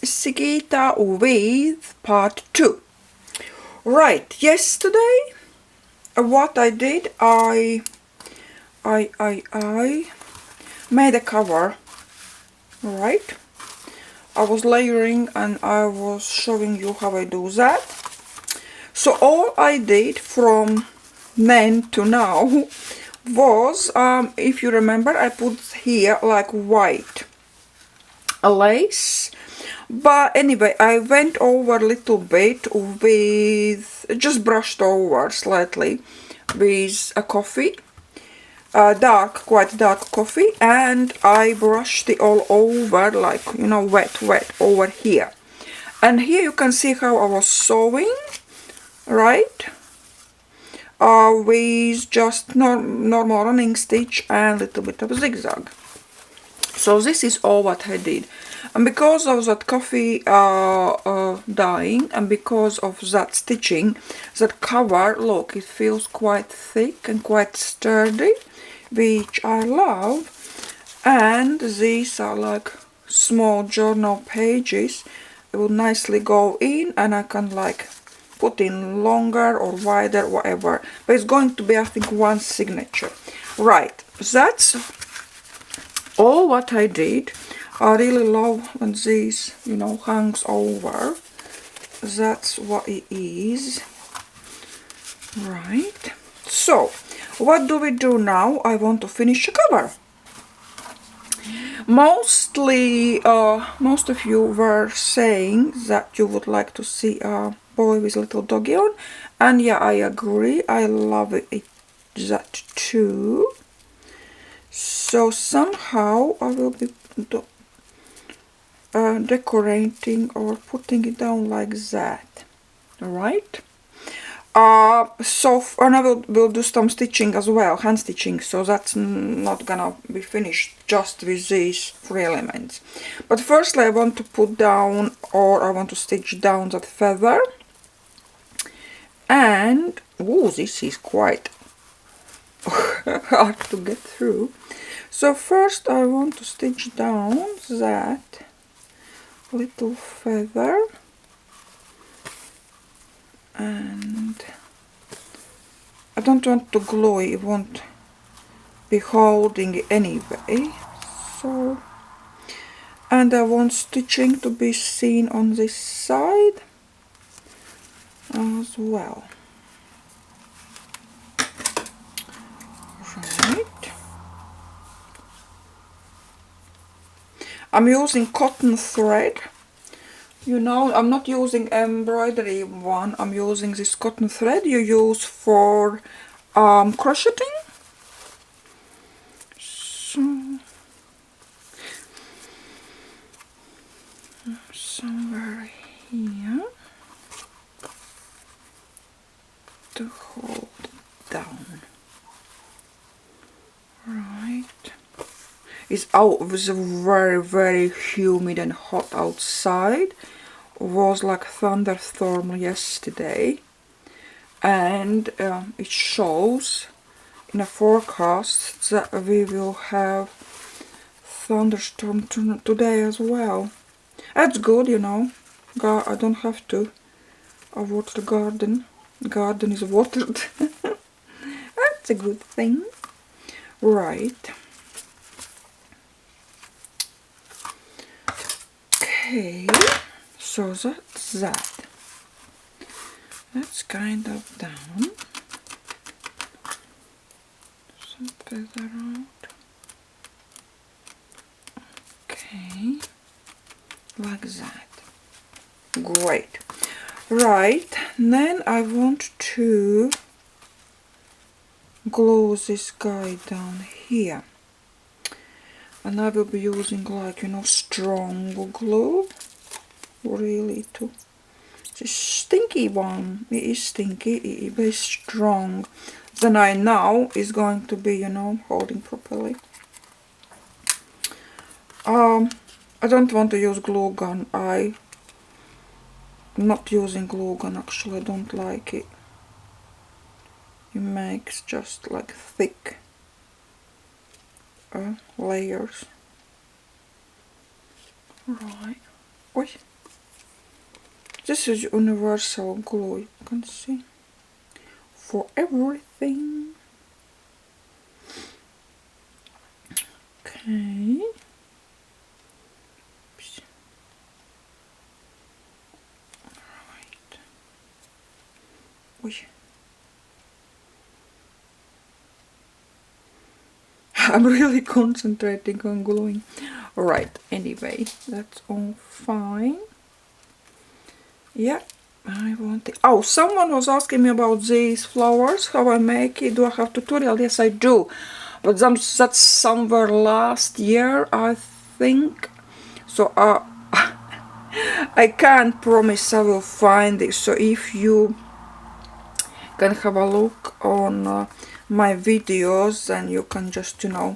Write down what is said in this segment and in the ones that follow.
Sigita with part 2. Right, yesterday what I did, I made a cover, right? I was layering and I was showing you how I do that. So all I did from then to now was, if you remember, I put here like white lace, but anyway, I went over a little bit with, just brushed over slightly with a coffee, quite dark coffee, and I brushed it all over, like, you know, wet over here. And here you can see how I was sewing, right? With just normal running stitch and a little bit of zigzag. So this is all what I did. And because of that coffee dyeing, and because of that stitching, that cover, look, it feels quite thick and quite sturdy, which I love. And these are like small journal pages. It will nicely go in, and I can like put in longer or wider, whatever. But it's going to be, I think, one signature. Right, that's all what I did. I really love when this, you know, hangs over. That's what it is. Right. So, what do we do now? I want to finish the cover. Mostly, most of you were saying that you would like to see a boy with a little doggy on. And yeah, I agree. I love that too. So somehow I will be decorating or putting it down like that, right? And I will do some stitching as well, hand stitching, so that's not gonna be finished just with these 3 elements. But firstly I want to put down, or I want to stitch down that feather. And oh, this is quite hard to get through. So first I want to stitch down that little feather, and I don't want to glue it, won't be holding it anyway. So, and I want stitching to be seen on this side as well. Right. I'm using cotton thread. You know, I'm not using embroidery one, I'm using this cotton thread you use for crocheting. So, somewhere here to hold down. Right. It was very humid and hot outside. It was like thunderstorm yesterday, and it shows in a forecast that we will have thunderstorm today as well. That's good, you know. I don't have to water the garden. The garden is watered. That's a good thing. Right. Okay, so that's that. That's kind of down. Some feather out. Okay, like that. Great. Right, then I want to glue this guy down here. And I will be using, like, you know, strong glue, really, to this stinky one. It is stinky, it is very strong. Then I know is going to be, you know, holding properly. I don't want to use glue gun. I'm not using glue gun, actually. I don't like it. It makes just like thick layers. Right. Oi. This is universal glue, you can see, for everything. Okay. Oops. Right. I'm really concentrating on gluing. Alright, anyway, that's all fine. Yeah, I want it. Oh, someone was asking me about these flowers, how I make it. Do I have tutorial? Yes, I do. But that's somewhere last year, I think. So I can't promise I will find it. So if you can have a look on my videos, and you can just, you know,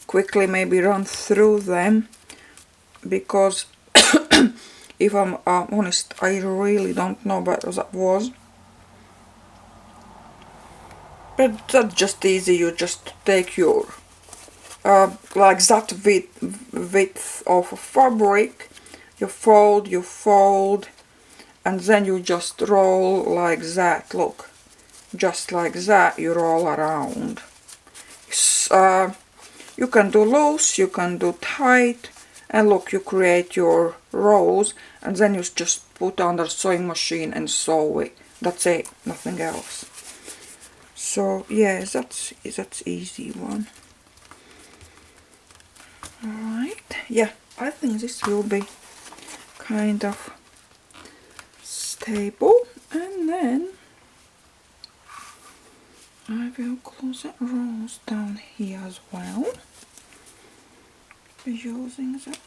quickly maybe run through them, because if I'm honest, I really don't know what that was. But that's just easy. You just take your like that width of fabric, you fold, and then you just roll like that. Look, just like that you roll around. You can do loose, you can do tight, and look, you create your rolls, and then you just put under sewing machine and sew it. That's it, nothing else. So yeah, that's easy one. Alright, yeah, I think this will be kind of stable, and then I will close the rolls down here as well, using that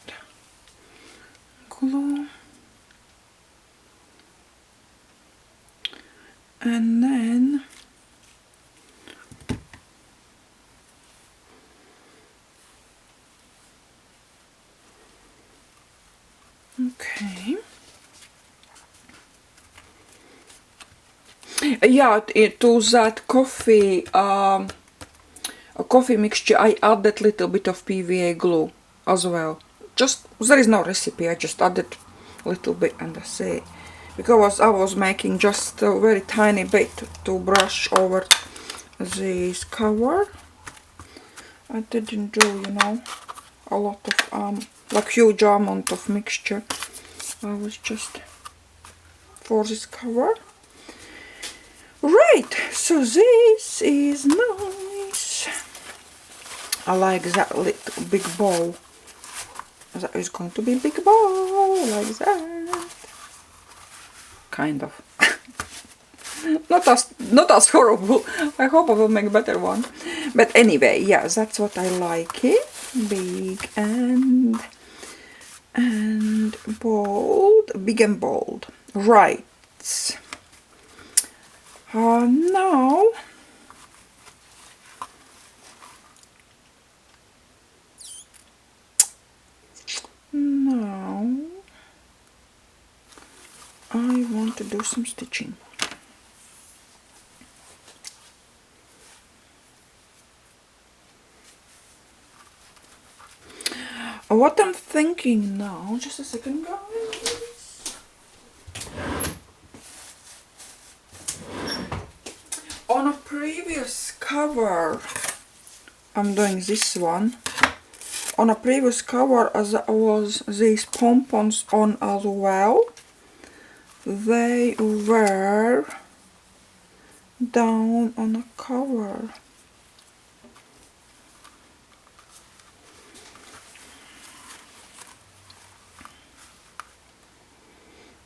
glue, and then okay. Yeah, to that coffee mixture I added little bit of PVA glue as well. Just, there is no recipe, I just added a little bit and that's it. Because I was making just a very tiny bit to brush over this cover. I didn't do, you know, a lot of like huge amount of mixture. I was just for this cover. Right, so this is nice. I like that little big bowl. That is going to be a big bowl, like that. Kind of. not as horrible. I hope I will make a better one. But anyway, yeah, that's what I like it. Big and bold. Big and bold. Right. Now I want to do some stitching. What I'm thinking now, just a second guys. On a previous cover, I'm doing this one. On a previous cover, as was these pompons on as well, they were down on a cover.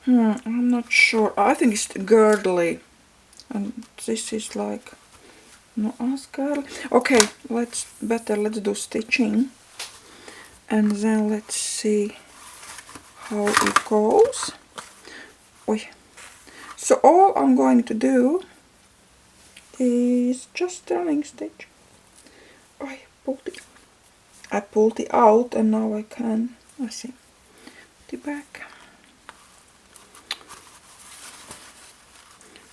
I'm not sure. I think it's girdly, and this is like not as girdly. Okay, let's do stitching, and then let's see how it goes. So all I'm going to do is just turning stitch. I pulled it out, and now I see, put it back.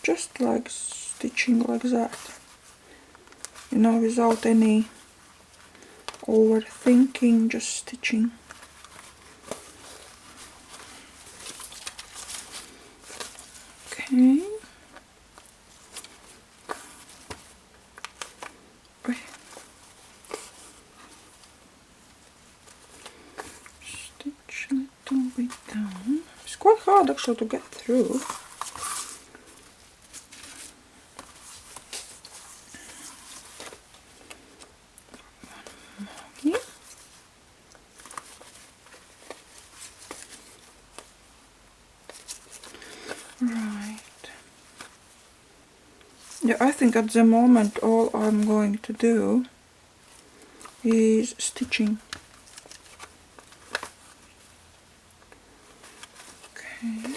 Just like stitching like that, you know, without any overthinking, just stitching. quite hard actually to get through. Here. Right. Yeah, I think at the moment all I'm going to do is stitching. Okay.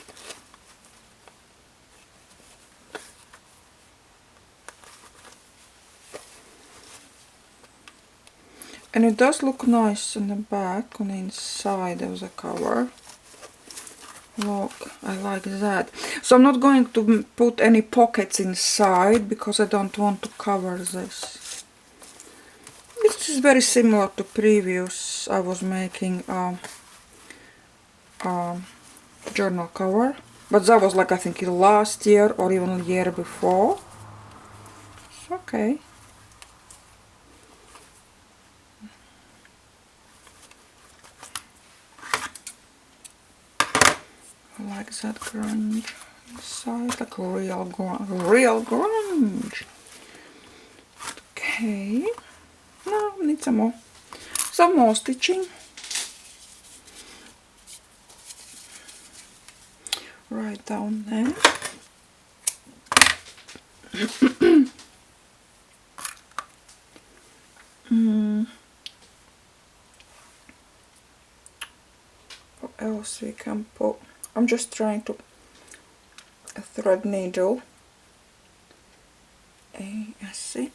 And it does look nice in the back, on the inside of the cover. Look, I like that. So I'm not going to put any pockets inside because I don't want to cover this. This is very similar to previous. I was making a journal cover, but that was like I think last year or even a year before. It's okay. I like that grunge inside, like real grunge. Okay. No, we need some more stitching. Right down there. What else we can put? I'm just trying to a thread needle. I see.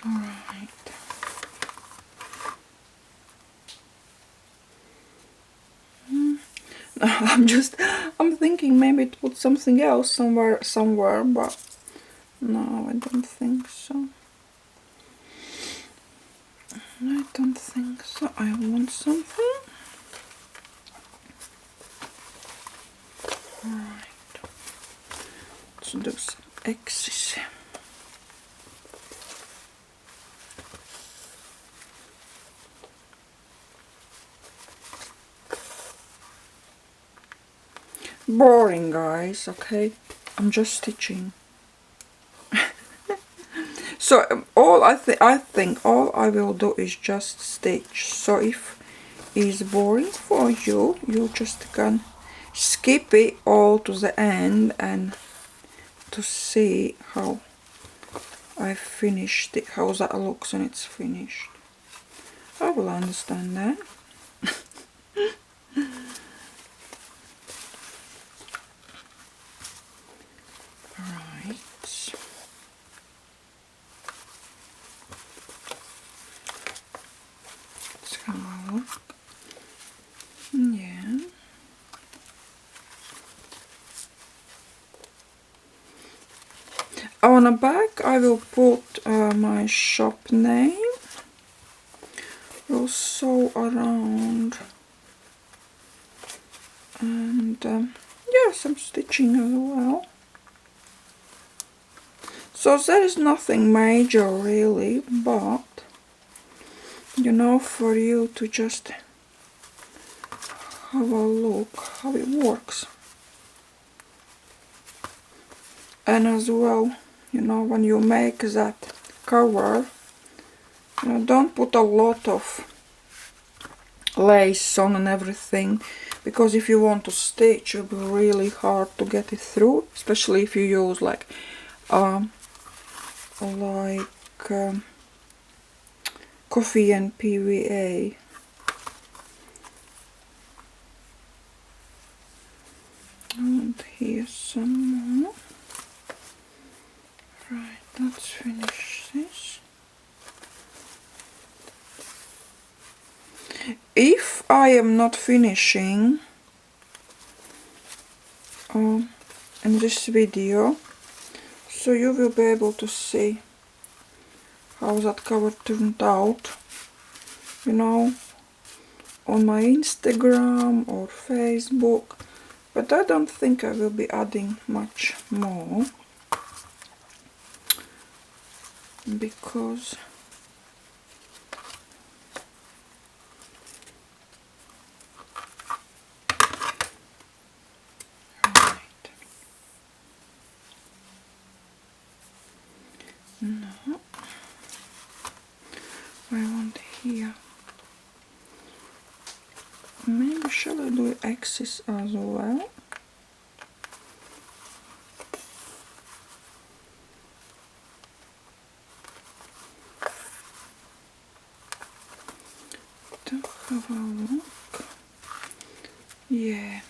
All right. I'm thinking maybe to put something else somewhere, but no, I don't think so. I don't think so. I want something. Right. Let's do some X's. Boring, guys. Okay, I'm just stitching. So I think all I will do is just stitch. So if it's boring for you, you just can skip it all to the end and to see how I finished it, how that looks when it's finished. I will understand that. Right. Let's have a look. Yeah. On the back I will put my shop name. We'll sew around and yeah, some stitching as well. So there is nothing major really, but you know, for you to just have a look how it works. And as well, you know, when you make that cover, you know, don't put a lot of lace on and everything, because if you want to stitch, it'll be really hard to get it through, especially if you use like coffee and PVA. And here's some more. Right, let's finish this. If I am not finishing in this video, so you will be able to see how that cover turned out, you know, on my Instagram or Facebook, but I don't think I will be adding much more because I want here. Maybe shall I do axis as well? To have a look. Yeah.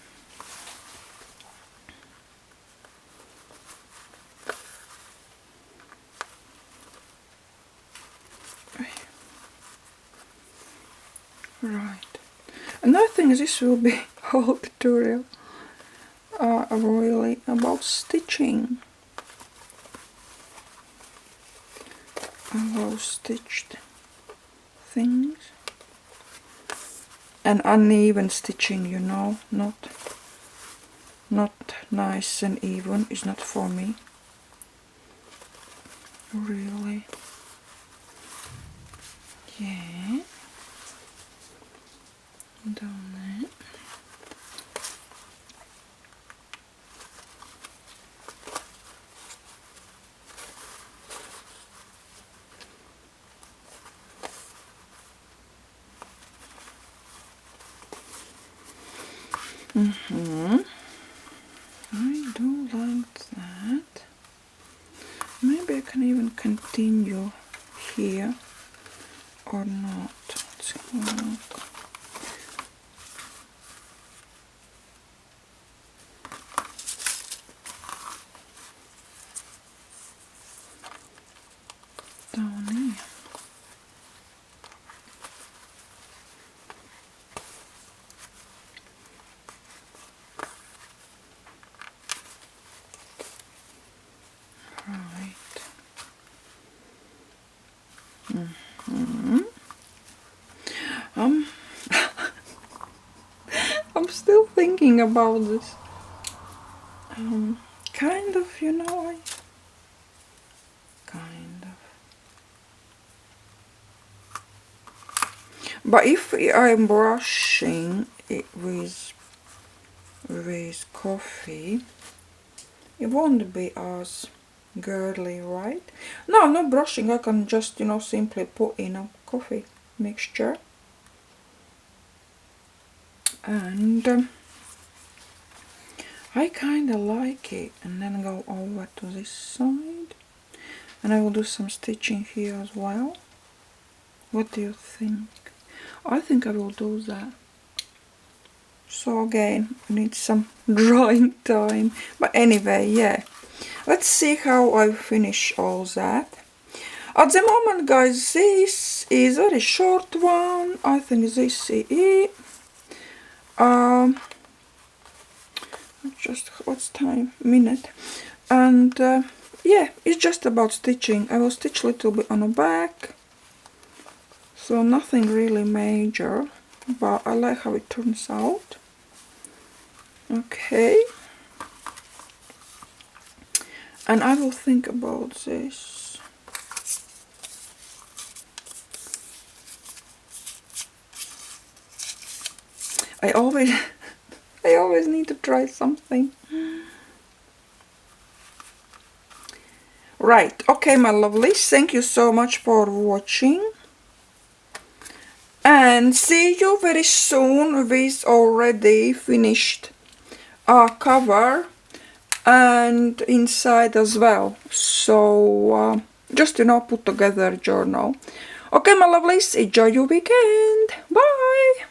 Right. And I think this will be whole tutorial really about stitching. About stitched things. And uneven stitching, you know, not nice and even is not for me. Really. Yeah. Down there. I do like that. Maybe I can even continue here or not. Let's have a look. Down here. Right. I'm still thinking about this. Kind of, you know, kind of. But if I'm brushing it with coffee, it won't be as girly, right? No, I'm not brushing. I can just, you know, simply put in a coffee mixture. And I kind of like it. And then go over to this side. And I will do some stitching here as well. What do you think? I think I will do that. So again, need some drying time. But anyway, yeah. Let's see how I finish all that. At the moment, guys, this is a very short one. I think this is it. Just what's time? Minute. And yeah, it's just about stitching. I will stitch a little bit on the back. So nothing really major, but I like how it turns out. Okay. And I will think about this. I always need to try something. Right, okay, my lovelies, thank you so much for watching. And see you very soon with already finished cover and inside as well. So just, you know, put together journal. Okay, my lovelies, enjoy your weekend. Bye.